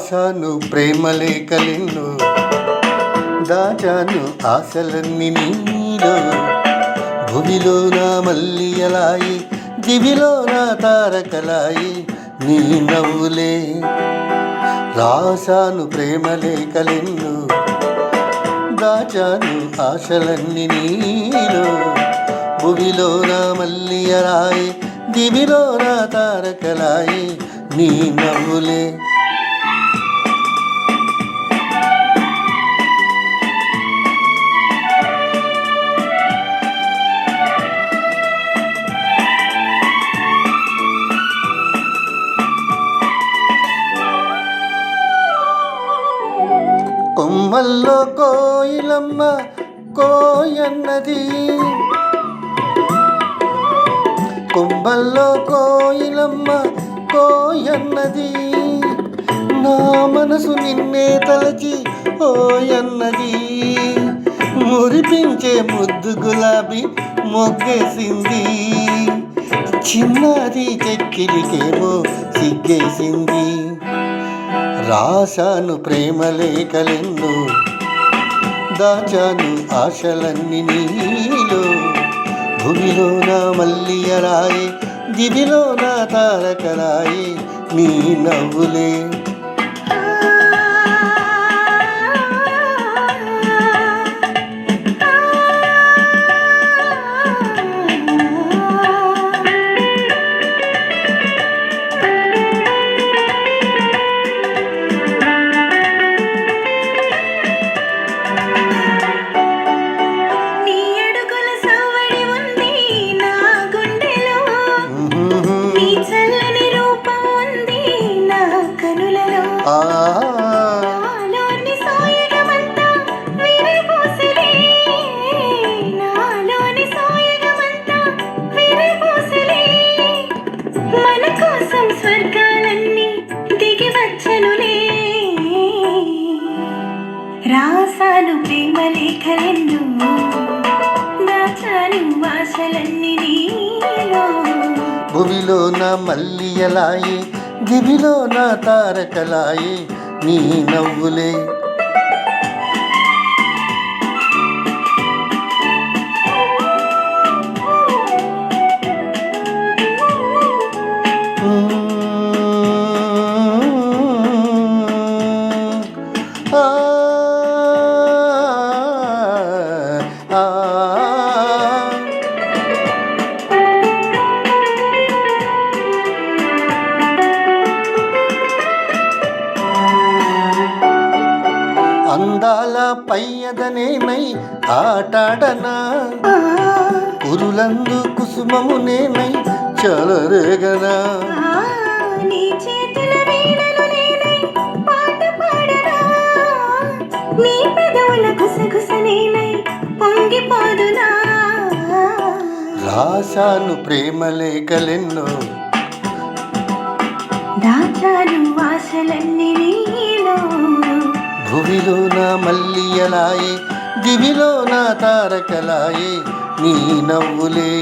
రాశాను ప్రేమలేఖలెన్నో, దాచాను ఆశలన్నీ నీలో. భువిలో నా మల్లియలాయి, దివిలో నా తారకలాయి నీ నవ్వులే. రాశాను ప్రేమలేఖలెన్నో, దాచాను ఆశలన్నీ నీలో. భువిలో నా మల్లియలాయి, దివిలో నా తారకలాయి నీ నవ్వులే. కొమ్మల్లో కోయిలమ్మ కోయన్నది, కొమ్మల్లో కోయిలమ్మ కోయన్నది. నా మనసు నిన్నే తలచి ఓయన్నది. మురిపించే ముద్దు గులాబీ మొగ్గేసింది, చిన్నది చెక్కిలికేమో సిగ్గేసింది. రాశాను ప్రేమలేఖలెన్నో, దాచాను ఆశలన్నీ నీలో. భూమిలో నా మల్లియలాయి, దివిలో నా తారకలాయి నీ నవ్వులే. రాసాను ప్రేమలేఖలెన్నో, దాచాను ఆశలన్నీ నీలో. భువిలో నా మల్లియలాయి, దివిలో నా తారకలాయి నీ నవ్వులే. అందాల పయ్యదనేనై ఆటాడనా, కురులందు కుసుమము నేనై చలరేగనా. నీ చేతుల వీణను నేనై పాట పాడనా, నీ పెదవుల గుసగుస నేనై పొంగిపోదునా. రాశాను ప్రేమలేఖలెన్నో, దాచాను ఆశలన్నీ నీలో. భువిలో నా మల్లియలాయి, దివిలో నా తారకలాయి నీ నవ్వులే.